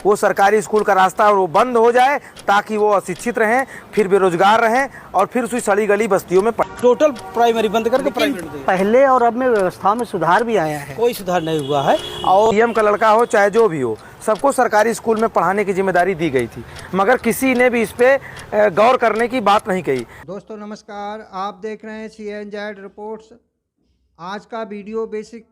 वो सरकारी स्कूल का रास्ता वो बंद हो जाए ताकि वो अशिक्षित रहें, फिर बेरोजगार रहें और फिर उसी सड़ी गली बस्तियों में टोटल प्राइमरी बंद करके प्राइवेट दे। पहले और अब में व्यवस्था में सुधार भी आया है, कोई सुधार नहीं हुआ है। और सीएम का लड़का हो चाहे जो भी हो, सबको सरकारी स्कूल में पढ़ाने की जिम्मेदारी दी गई थी, मगर किसी ने भी इस पे गौर करने की बात नहीं कही। दोस्तों नमस्कार, आप देख रहे हैं CNZ रिपोर्ट्स। आज का वीडियो बेसिक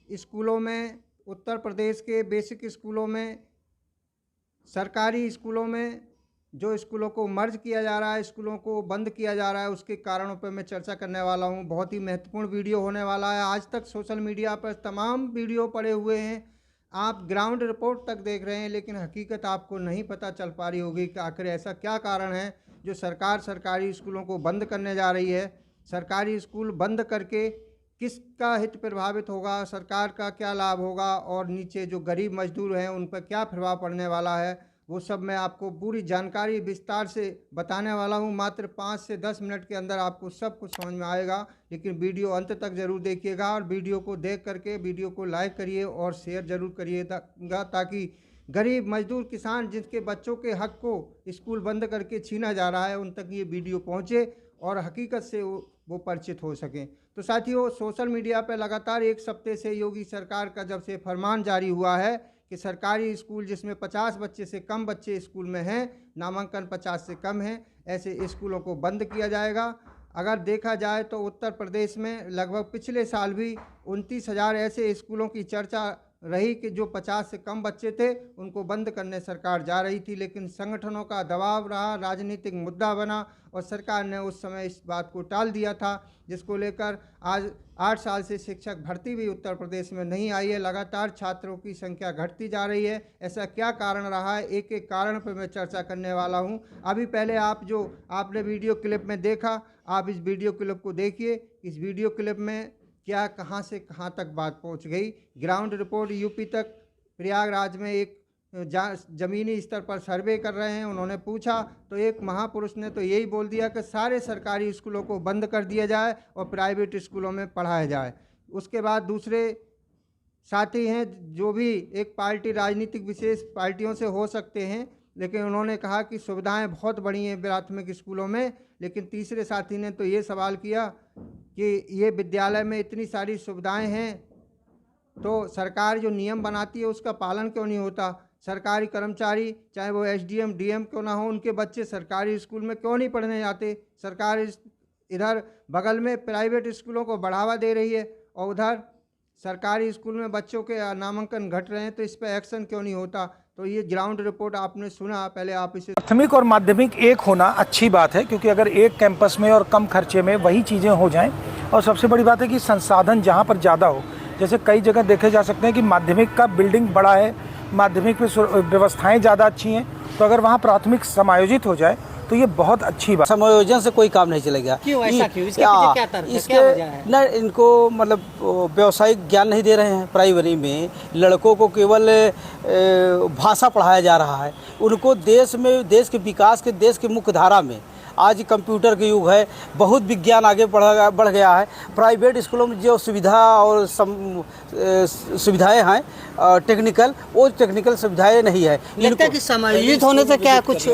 स्कूलों में, उत्तर प्रदेश के बेसिक स्कूलों में, सरकारी स्कूलों में जो स्कूलों को मर्ज किया जा रहा है, स्कूलों को बंद किया जा रहा है, उसके कारणों पर मैं चर्चा करने वाला हूं। बहुत ही महत्वपूर्ण वीडियो होने वाला है। आज तक सोशल मीडिया पर तमाम वीडियो पड़े हुए हैं, आप ग्राउंड रिपोर्ट तक देख रहे हैं, लेकिन हकीकत आपको नहीं पता चल पा रही होगी कि आखिर ऐसा क्या कारण है जो सरकार सरकारी स्कूलों को बंद करने जा रही है। सरकारी स्कूल बंद करके किसका हित प्रभावित होगा, सरकार का क्या लाभ होगा और नीचे जो गरीब मजदूर हैं उन पर क्या प्रभाव पड़ने वाला है, वो सब मैं आपको पूरी जानकारी विस्तार से बताने वाला हूँ। मात्र 5 से 10 मिनट के अंदर आपको सब कुछ समझ में आएगा, लेकिन वीडियो अंत तक ज़रूर देखिएगा और वीडियो को देख करके वीडियो को लाइक करिए और शेयर ज़रूर करिएगा, ताकि गरीब मजदूर किसान जिनके बच्चों के हक को स्कूल बंद करके छीना जा रहा है उन तक ये वीडियो पहुँचे और हकीकत से वो परिचित हो सकें। तो साथियों, सोशल मीडिया पर लगातार एक हफ्ते से योगी सरकार का जब से फरमान जारी हुआ है कि सरकारी स्कूल जिसमें 50 बच्चे से कम बच्चे स्कूल में हैं, नामांकन 50 से कम है, ऐसे स्कूलों को बंद किया जाएगा। अगर देखा जाए तो उत्तर प्रदेश में लगभग पिछले साल भी 29,000 ऐसे स्कूलों की चर्चा रही कि जो 50 से कम बच्चे थे उनको बंद करने सरकार जा रही थी, लेकिन संगठनों का दबाव रहा, राजनीतिक मुद्दा बना और सरकार ने उस समय इस बात को टाल दिया था, जिसको लेकर आज 8 साल से शिक्षक भर्ती भी उत्तर प्रदेश में नहीं आई है। लगातार छात्रों की संख्या घटती जा रही है। ऐसा क्या कारण रहा है, एक एक कारण पर मैं चर्चा करने वाला हूं। अभी पहले आपने वीडियो क्लिप में देखा, आप इस वीडियो क्लिप को देखिए। इस वीडियो क्लिप में क्या कहां से कहां तक बात पहुंच गई। ग्राउंड रिपोर्ट यूपी तक प्रयागराज में एक ज़मीनी स्तर पर सर्वे कर रहे हैं। उन्होंने पूछा तो एक महापुरुष ने तो यही बोल दिया कि सारे सरकारी स्कूलों को बंद कर दिया जाए और प्राइवेट स्कूलों में पढ़ाया जाए। उसके बाद दूसरे साथी हैं जो भी एक पार्टी, राजनीतिक विशेष पार्टियों से हो सकते हैं, लेकिन उन्होंने कहा कि सुविधाएं बहुत बड़ी हैं प्राथमिक स्कूलों में। लेकिन तीसरे साथी ने तो ये सवाल किया कि ये विद्यालय में इतनी सारी सुविधाएं हैं तो सरकार जो नियम बनाती है उसका पालन क्यों नहीं होता। सरकारी कर्मचारी चाहे वो SDM DM क्यों ना हो, उनके बच्चे सरकारी स्कूल में क्यों नहीं पढ़ने जाते। सरकार इधर बगल में प्राइवेट स्कूलों को बढ़ावा दे रही है और उधर सरकारी स्कूल में बच्चों के नामांकन घट रहे हैं, तो इस पर एक्शन क्यों नहीं होता। तो ये ग्राउंड रिपोर्ट आपने सुना, पहले आप इसे। प्राथमिक और माध्यमिक एक होना अच्छी बात है, क्योंकि अगर एक कैंपस में और कम खर्चे में वही चीज़ें हो जाएं, और सबसे बड़ी बात है कि संसाधन जहाँ पर ज़्यादा हो, जैसे कई जगह देखे जा सकते हैं कि माध्यमिक का बिल्डिंग बड़ा है, माध्यमिक में व्यवस्थाएं ज़्यादा अच्छी हैं, तो अगर वहाँ प्राथमिक समायोजित हो जाए तो ये बहुत अच्छी बात। समायोजन से कोई काम नहीं चलेगा। क्यों ऐसा क्यों? इसके पीछे क्या तर्क है, क्या वजह है? न इनको मतलब व्यावसायिक ज्ञान नहीं दे रहे हैं। प्राइमरी में लड़कों को केवल भाषा पढ़ाया जा रहा है। उनको देश में, देश के विकास के, देश के मुख्य धारा में आज कंप्यूटर के युग है, बहुत विज्ञान आगे बढ़ गया है। प्राइवेट स्कूलों में जो सुविधा और सुविधाएं हैं टेक्निकल, वो टेक्निकल सुविधाएं नहीं है। लगता है कि समायोजित होने से क्या कुछ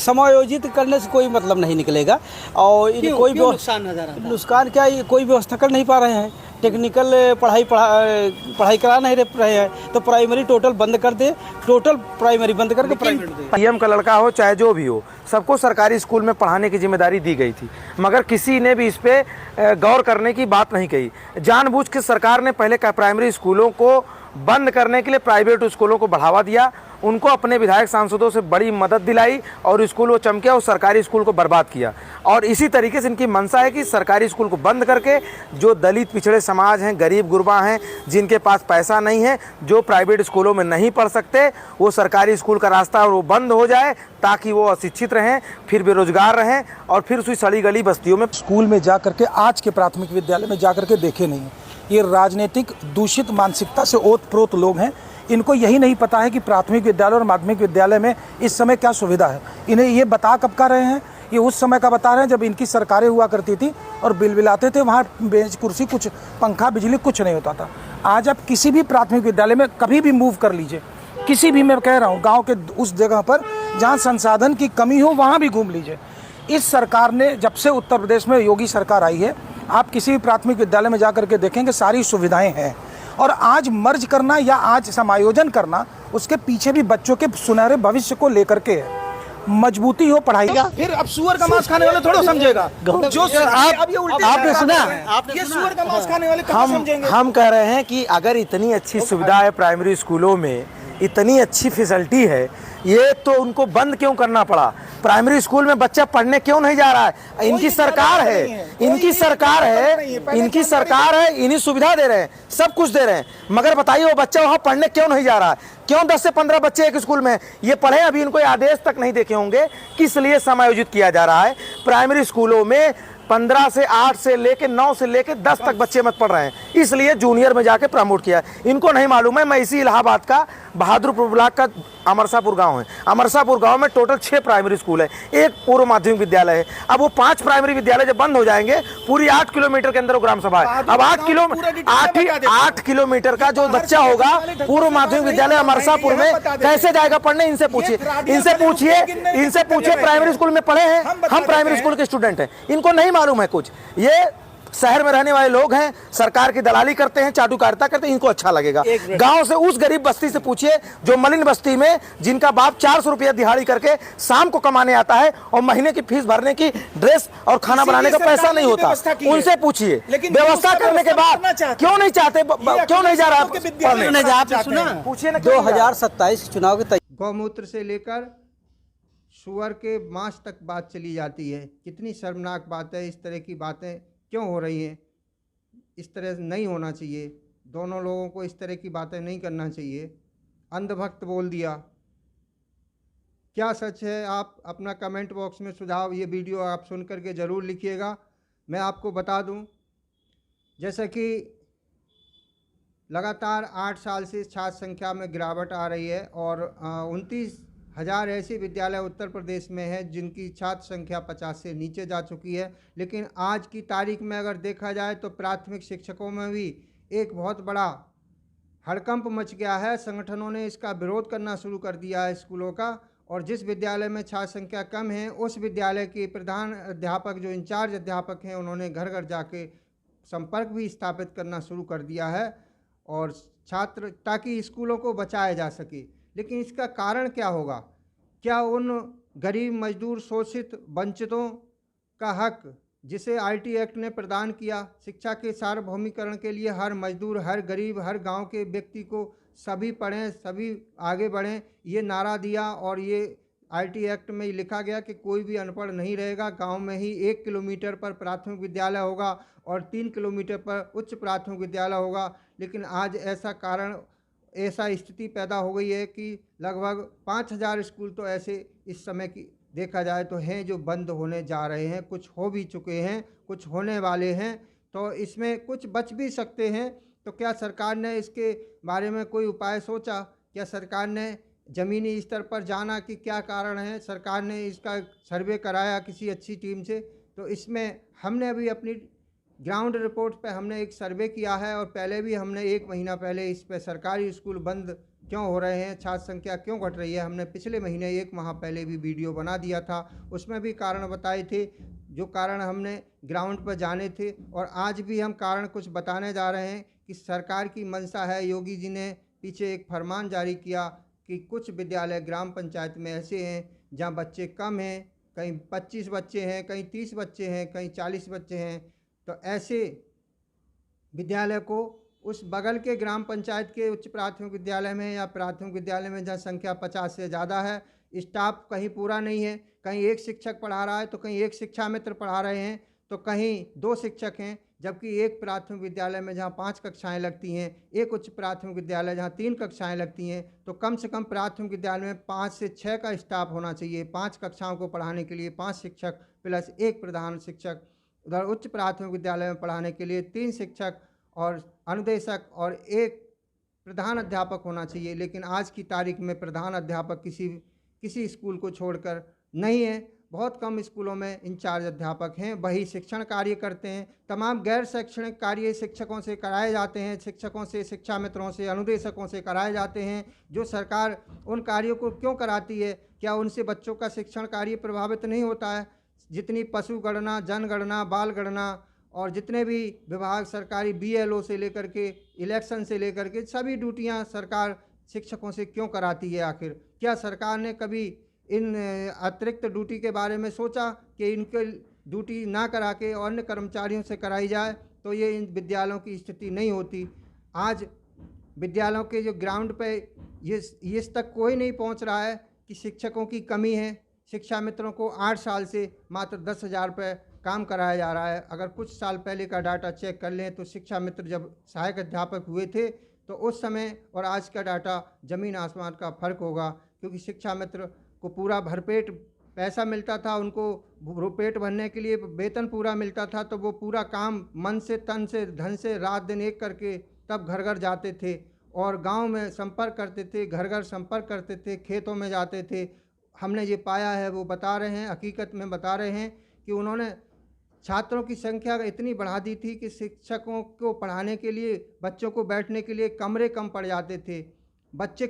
समायोजित करने से कोई मतलब नहीं निकलेगा और कोई नुकसान नजर आता है? नुकसान क्या, ये कोई व्यवस्था कर नहीं पा रहे हैं, टेक्निकल पढ़ाई करा नहीं रहे हैं, तो प्राइमरी टोटल बंद कर दे, टोटल प्राइमरी बंद करके प्राइवेट दे। सीएम का लड़का हो चाहे जो भी हो, सबको सरकारी स्कूल में पढ़ाने की जिम्मेदारी दी गई थी, मगर किसी ने भी इस पे गौर करने की बात नहीं कही। जानबूझ के सरकार ने पहले प्राइमरी स्कूलों को बंद करने के लिए प्राइवेट स्कूलों को बढ़ावा दिया, उनको अपने विधायक सांसदों से बड़ी मदद दिलाई और स्कूल वो चमके और सरकारी स्कूल को बर्बाद किया। और इसी तरीके से इनकी मंशा है कि सरकारी स्कूल को बंद करके जो दलित पिछड़े समाज हैं, गरीब गुरबा हैं, जिनके पास पैसा नहीं है, जो प्राइवेट स्कूलों में नहीं पढ़ सकते, वो सरकारी स्कूल का रास्ता वो बंद हो जाए ताकि वो अशिक्षित रहें, फिर बेरोजगार रहें और फिर उसी सड़ी गली बस्तियों में। स्कूल में जा करके, आज के प्राथमिक विद्यालय में जा करके देखे नहीं। ये राजनीतिक दूषित मानसिकता से ओत-प्रोत लोग हैं। इनको यही नहीं पता है कि प्राथमिक विद्यालय और माध्यमिक विद्यालय में इस समय क्या सुविधा है। इन्हें ये बता कब का रहे हैं, ये उस समय का बता रहे हैं जब इनकी सरकारें हुआ करती थी और बिलबिलाते थे, वहाँ बेंच कुर्सी, कुछ पंखा बिजली कुछ नहीं होता था। आज आप किसी भी प्राथमिक विद्यालय में कभी भी मूव कर लीजिए, किसी भी, मैं कह रहा हूँ, गांव के उस जगह पर जहाँ संसाधन की कमी हो वहाँ भी घूम लीजिए। इस सरकार ने, जब से उत्तर प्रदेश में योगी सरकार आई है, आप किसी भी प्राथमिक विद्यालय में जाकर के देखेंगे सारी सुविधाएं हैं। और आज मर्ज करना या आज समायोजन करना, उसके पीछे भी बच्चों के सुनहरे भविष्य को लेकर के है। मजबूती हो पढ़ाई का, फिर अब सुअर का मांस खाने वाले थोड़ा समझेगा जो अब ये उल्टे आपने सुना, ये सुअर का मांस खाने वाले कहाँ समझेंगे। हम कह रहे हैं कि अगर इतनी अच्छी सुविधा है प्राइमरी स्कूलों में, इतनी अच्छी फैसिलिटी है, ये तो उनको बंद क्यों करना पड़ा? प्राइमरी स्कूल में बच्चा पढ़ने क्यों नहीं जा रहा है? इनकी सरकार है, इनकी सरकार है, इनकी सरकार है, इन्हीं सुविधा दे रहे हैं, सब कुछ दे रहे हैं, मगर बताइए वो बच्चा वहाँ पढ़ने क्यों नहीं जा रहा है? क्यों 10 से 15 बच्चे एक स्कूल में ये पढ़े? अभी इनको आदेश तक नहीं देखे होंगे किस लिए समायोजित किया जा रहा है। प्राइमरी स्कूलों में 15 से 8 से लेके 9 से लेके 10 तक बच्चे मत पढ़ रहे हैं, इसलिए जूनियर में जाके प्रमोट किया है। इनको नहीं मालूम है। मैं इसी इलाहाबाद का बहादुरपुर ब्लॉक का अमरसापुर गांव है। अमरसापुर गांव में टोटल 6 प्राइमरी स्कूल है, एक पूर्व माध्यमिक विद्यालय है। अब वो 5 प्राइमरी विद्यालय जब बंद हो जाएंगे, पूरी 8 किलोमीटर के अंदर वो ग्राम सभा है। अब 8 किलोमीटर का जो बच्चा होगा पूर्व माध्यमिक विद्यालय अमरसापुर में कैसे जाएगा पढ़ने? इनसे पूछिए, इनसे पूछिए प्राइमरी स्कूल में पढ़े हैं, हम प्राइमरी स्कूल के स्टूडेंट हैं, इनको नहीं मालूम है कुछ। ये शहर में रहने वाले लोग हैं, सरकार की दलाली करते हैं, चाटुकारिता करते हैं, इनको अच्छा लगेगा। गांव से उस गरीब बस्ती से पूछिए जो मलिन बस्ती में, जिनका बाप 400 रुपया दिहाड़ी करके शाम को कमाने आता है और महीने की फीस भरने की, ड्रेस और खाना बनाने का पैसा नहीं होता, उनसे पूछिए। व्यवस्था करने के बाद क्यों नहीं चाहते, क्यों नहीं जा रहा पढ़ने? पूछिए ना। 2027 चुनाव के गौमूत्र से लेकर सुअर के मांस तक बात चली जाती है। कितनी शर्मनाक बात है। इस तरह की बातें क्यों हो रही हैं? इस तरह नहीं होना चाहिए। दोनों लोगों को इस तरह की बातें नहीं करना चाहिए। अंधभक्त बोल दिया। क्या सच है? आप अपना कमेंट बॉक्स में सुझाव, ये वीडियो आप सुन करके ज़रूर लिखिएगा। मैं आपको बता दूं, जैसा कि लगातार 8 साल से छात्र संख्या में गिरावट आ रही है और 29,000 ऐसे विद्यालय उत्तर प्रदेश में है जिनकी छात्र संख्या 50 से नीचे जा चुकी है। लेकिन आज की तारीख में अगर देखा जाए तो प्राथमिक शिक्षकों में भी एक बहुत बड़ा हड़कंप मच गया है। संगठनों ने इसका विरोध करना शुरू कर दिया है स्कूलों का, और जिस विद्यालय में छात्र संख्या कम है उस विद्यालय के प्रधान अध्यापक, जो इंचार्ज अध्यापक हैं, उन्होंने घर घर जाके संपर्क भी स्थापित करना शुरू कर दिया है और छात्र, ताकि स्कूलों को बचाया जा सके। लेकिन इसका कारण क्या होगा? क्या उन गरीब, मजदूर, शोषित, वंचितों का हक जिसे आईटी एक्ट ने प्रदान किया, शिक्षा के सार्वभौमिकरण के लिए हर मजदूर, हर गरीब, हर गांव के व्यक्ति को सभी पढ़ें, सभी आगे बढ़ें, ये नारा दिया और ये आईटी एक्ट में लिखा गया कि कोई भी अनपढ़ नहीं रहेगा। गांव में ही 1 किलोमीटर पर प्राथमिक विद्यालय होगा और 3 किलोमीटर पर उच्च प्राथमिक विद्यालय होगा। लेकिन आज ऐसा स्थिति पैदा हो गई है कि लगभग 5,000 स्कूल तो ऐसे इस समय की देखा जाए तो हैं जो बंद होने जा रहे हैं। कुछ हो भी चुके हैं, कुछ होने वाले हैं, तो इसमें कुछ बच भी सकते हैं। तो क्या सरकार ने इसके बारे में कोई उपाय सोचा? क्या सरकार ने ज़मीनी स्तर पर जाना कि क्या कारण है? सरकार ने इसका सर्वे कराया किसी अच्छी टीम से? तो इसमें हमने अभी अपनी ग्राउंड रिपोर्ट पे हमने एक सर्वे किया है और पहले भी हमने 1 महीना पहले इस पे सरकारी स्कूल बंद क्यों हो रहे हैं, छात्र संख्या क्यों घट रही है, हमने पिछले महीने 1 माह पहले भी वीडियो बना दिया था। उसमें भी कारण बताए थे, जो कारण हमने ग्राउंड पर जाने थे। और आज भी हम कारण कुछ बताने जा रहे हैं कि सरकार की मंशा है। योगी जी ने पीछे एक फरमान जारी किया कि कुछ विद्यालय ग्राम पंचायत में ऐसे हैं जहाँ बच्चे कम हैं, कहीं 25 बच्चे हैं, कहीं 30 बच्चे हैं, कहीं 40 बच्चे हैं। तो ऐसे विद्यालय को उस बगल के ग्राम पंचायत के उच्च प्राथमिक विद्यालय में या प्राथमिक विद्यालय में जहाँ संख्या 50 से ज़्यादा है, स्टाफ कहीं पूरा नहीं है, कहीं एक शिक्षक पढ़ा रहा है तो कहीं एक शिक्षा मित्र पढ़ा रहे हैं, तो कहीं 2 शिक्षक हैं, जबकि एक प्राथमिक विद्यालय में जहाँ 5 कक्षाएं लगती हैं, एक उच्च प्राथमिक विद्यालय जहाँ 3 कक्षाएं लगती हैं, तो कम से कम प्राथमिक विद्यालय में 5 से 6 का स्टाफ होना चाहिए। 5 कक्षाओं को पढ़ाने के लिए 5 शिक्षक प्लस 1 प्रधान शिक्षक। उधर उच्च प्राथमिक विद्यालय में पढ़ाने के लिए 3 शिक्षक और अनुदेशक और 1 प्रधान अध्यापक होना चाहिए। लेकिन आज की तारीख में प्रधान अध्यापक किसी स्कूल को छोड़कर नहीं है। बहुत कम स्कूलों में इंचार्ज अध्यापक हैं, वही शिक्षण कार्य करते हैं। तमाम गैर शैक्षणिक कार्य शिक्षकों से कराए जाते हैं, शिक्षकों से, शिक्षा मित्रों से, अनुदेशकों से कराए जाते हैं। जो सरकार उन कार्यों को क्यों कराती है? क्या उनसे बच्चों का शिक्षण कार्य प्रभावित नहीं होता है? जितनी पशु गणना, जनगणना, बाल गणना और जितने भी विभाग सरकारी BLO से लेकर के इलेक्शन से लेकर के सभी ड्यूटियां सरकार शिक्षकों से क्यों कराती है आखिर? क्या सरकार ने कभी इन अतिरिक्त ड्यूटी के बारे में सोचा कि इनके ड्यूटी ना करा के और अन्य कर्मचारियों से कराई जाए तो ये इन विद्यालयों की स्थिति नहीं होती। आज विद्यालयों के जो ग्राउंड पे ये इस तक कोई नहीं पहुंच रहा है कि शिक्षकों की कमी है। शिक्षा मित्रों को 8 साल से मात्र 10,000 रुपये काम कराया जा रहा है। अगर कुछ साल पहले का डाटा चेक कर लें तो शिक्षा मित्र जब सहायक अध्यापक हुए थे तो उस समय और आज का डाटा ज़मीन आसमान का फ़र्क होगा, क्योंकि शिक्षा मित्र को पूरा भरपेट पैसा मिलता था, उनको पेट भरने के लिए वेतन पूरा मिलता था, तो वो पूरा काम मन से, तन से, धन से, रात दिन एक करके तब घर घर जाते थे और गांव में संपर्क करते थे, घर घर संपर्क करते थे, खेतों में जाते थे। हमने ये पाया है, वो बता रहे हैं, हकीकत में बता रहे हैं कि उन्होंने छात्रों की संख्या इतनी बढ़ा दी थी कि शिक्षकों को पढ़ाने के लिए, बच्चों को बैठने के लिए कमरे कम पड़ जाते थे। बच्चे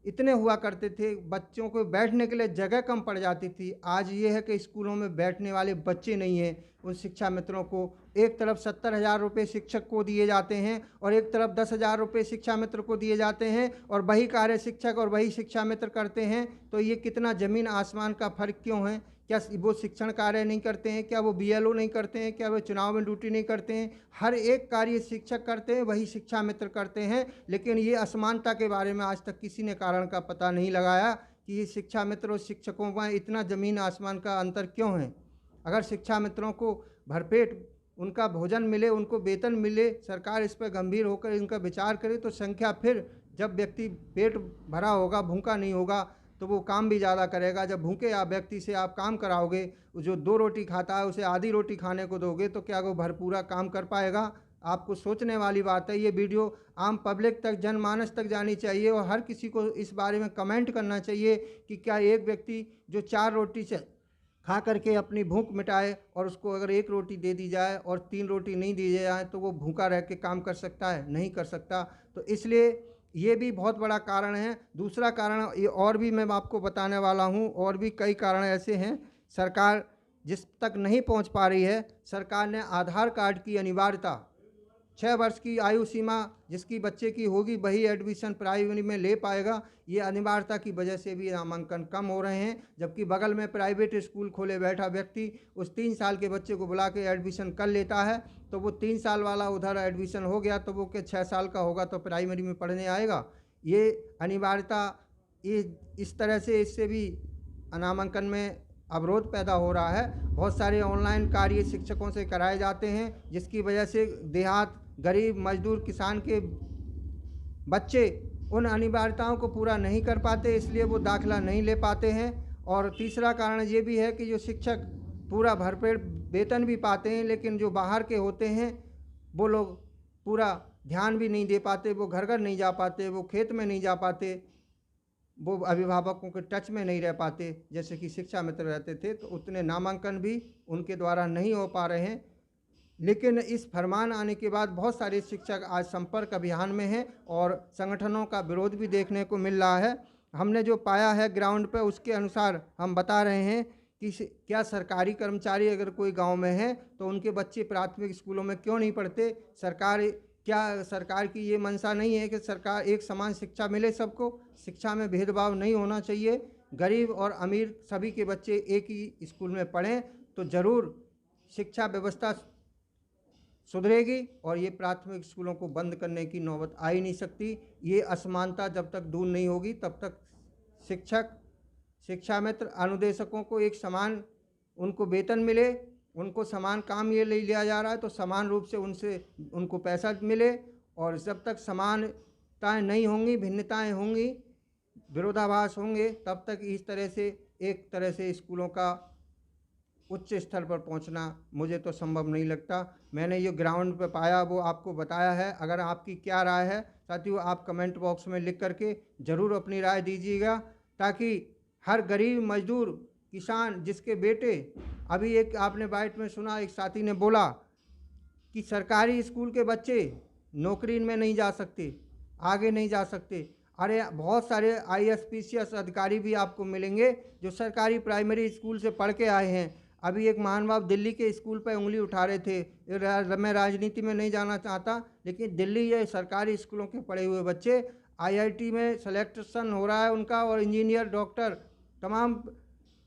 इतने हुआ करते थे, बच्चों को बैठने के लिए जगह कम पड़ जाती थी। आज ये है कि स्कूलों में बैठने वाले बच्चे नहीं हैं। उन शिक्षा मित्रों को एक तरफ 70,000 रुपये शिक्षक को दिए जाते हैं और एक तरफ 10,000 रुपये शिक्षा मित्र को दिए जाते हैं और वही कार्य शिक्षक और वही शिक्षा मित्र करते हैं। तो ये कितना ज़मीन आसमान का फ़र्क क्यों है? क्या वो शिक्षण कार्य नहीं करते हैं? क्या वो BLO नहीं करते हैं? क्या वो चुनाव में ड्यूटी नहीं करते हैं? हर एक कार्य शिक्षक करते हैं, वही शिक्षा मित्र करते हैं। लेकिन ये असमानता के बारे में आज तक किसी ने कारण का पता नहीं लगाया कि ये शिक्षा मित्र और शिक्षकों में इतना ज़मीन आसमान का अंतर क्यों है। अगर शिक्षा मित्रों को भरपेट उनका भोजन मिले, उनको वेतन मिले, सरकार इस पर गंभीर होकर इनका विचार करे तो संख्या, फिर जब व्यक्ति पेट भरा होगा, भूखा नहीं होगा, तो वो काम भी ज़्यादा करेगा। जब भूखे आप व्यक्ति से आप काम कराओगे, जो 2 रोटी खाता है उसे आधी रोटी खाने को दोगे, तो क्या वो भरपूरा काम कर पाएगा? आपको सोचने वाली बात है। ये वीडियो आम पब्लिक तक, जनमानस तक जानी चाहिए और हर किसी को इस बारे में कमेंट करना चाहिए कि क्या एक व्यक्ति जो 4 रोटी से खा करके अपनी भूख मिटाए और उसको अगर 1 रोटी दे दी जाए और 3 रोटी नहीं दी जाए तो वो भूखा रह के काम कर सकता है? नहीं कर सकता। तो इसलिए ये भी बहुत बड़ा कारण है। दूसरा कारण ये और भी मैं आपको बताने वाला हूँ, और भी कई कारण ऐसे हैं। सरकार जिस तक नहीं पहुँच पा रही है, सरकार ने आधार कार्ड की अनिवार्यता 6 वर्ष की आयु सीमा जिसकी बच्चे की होगी वही एडमिशन प्राइमरी में ले पाएगा। ये अनिवार्यता की वजह से भी नामांकन कम हो रहे हैं, जबकि बगल में प्राइवेट स्कूल खोले बैठा व्यक्ति उस 3 साल के बच्चे को बुला के एडमिशन कर लेता है, तो वो 3 साल वाला उधर एडमिशन हो गया तो वो 6 साल का होगा तो प्राइमरी में पढ़ने आएगा। ये अनिवार्यता, ये इस तरह से इससे भी नामांकन में अवरोध पैदा हो रहा है। बहुत सारे ऑनलाइन कार्य शिक्षकों से कराए जाते हैं, जिसकी वजह से देहात, गरीब, मजदूर, किसान के बच्चे उन अनिवार्यताओं को पूरा नहीं कर पाते, इसलिए वो दाखिला नहीं ले पाते हैं। और तीसरा कारण ये भी है कि जो शिक्षक पूरा भरपेट वेतन भी पाते हैं, लेकिन जो बाहर के होते हैं वो लोग पूरा ध्यान भी नहीं दे पाते, वो घर घर नहीं जा पाते, वो खेत में नहीं जा पाते, वो अभिभावकों के टच में नहीं रह पाते जैसे कि शिक्षा मित्र रहते थे। तो उतने नामांकन भी उनके द्वारा नहीं हो पा रहे हैं। लेकिन इस फरमान आने के बाद बहुत सारे शिक्षक आज संपर्क अभियान में हैं और संगठनों का विरोध भी देखने को मिल रहा है। हमने जो पाया है ग्राउंड पर, उसके अनुसार हम बता रहे हैं कि क्या सरकारी कर्मचारी अगर कोई गांव में है तो उनके बच्चे प्राथमिक स्कूलों में क्यों नहीं पढ़ते? क्या सरकार की ये मंशा नहीं है कि सरकार एक समान शिक्षा मिले सबको? शिक्षा में भेदभाव नहीं होना चाहिए। गरीब और अमीर सभी के बच्चे एक ही स्कूल में पढ़ें तो ज़रूर शिक्षा व्यवस्था सुधरेगी और ये प्राथमिक स्कूलों को बंद करने की नौबत आ ही नहीं सकती। ये असमानता जब तक दूर नहीं होगी तब तक शिक्षक, शिक्षा मित्र, अनुदेशकों को एक समान उनको वेतन मिले, उनको समान काम ये ले लिया जा रहा है तो समान रूप से उनको पैसा मिले। और जब तक समानताएं नहीं होंगी, भिन्नताएं होंगी, विरोधाभास होंगे, तब तक इस तरह से एक तरह से स्कूलों का उच्च स्तर पर पहुंचना मुझे तो संभव नहीं लगता। मैंने ये ग्राउंड पे पाया वो आपको बताया है। अगर आपकी क्या राय है साथियों, आप कमेंट बॉक्स में लिख करके ज़रूर अपनी राय दीजिएगा, ताकि हर गरीब मजदूर किसान जिसके बेटे, अभी एक आपने बाइट में सुना, एक साथी ने बोला कि सरकारी स्कूल के बच्चे नौकरी में नहीं जा सकते, आगे नहीं जा सकते। अरे बहुत सारे IAS अधिकारी भी आपको मिलेंगे जो सरकारी प्राइमरी स्कूल से पढ़ के आए हैं। अभी एक महानुभाव दिल्ली के स्कूल पर उंगली उठा रहे थे। मैं राजनीति में नहीं जाना चाहता, लेकिन दिल्ली ये सरकारी स्कूलों के पढ़े हुए बच्चे IIT में सिलेक्शन हो रहा है उनका, और इंजीनियर, डॉक्टर, तमाम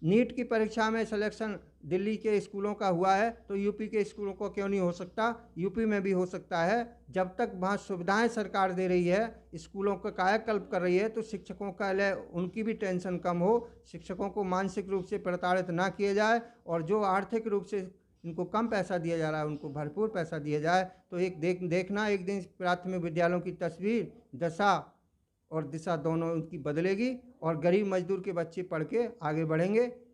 नीट की परीक्षा में सिलेक्शन दिल्ली के स्कूलों का हुआ है, तो यूपी के स्कूलों को क्यों नहीं हो सकता? यूपी में भी हो सकता है। जब तक वहाँ सुविधाएं सरकार दे रही है, स्कूलों का कायाकल्प कर रही है, तो शिक्षकों का उनकी भी टेंशन कम हो, शिक्षकों को मानसिक रूप से प्रताड़ित ना किया जाए, और जो आर्थिक रूप से इनको कम पैसा दिया जा रहा है उनको भरपूर पैसा दिया जाए। तो एक देखना एक दिन प्राथमिक विद्यालयों की तस्वीर, दशा और दिशा दोनों उनकी बदलेगी, और गरीब मजदूर के बच्चे पढ़ के आगे बढ़ेंगे।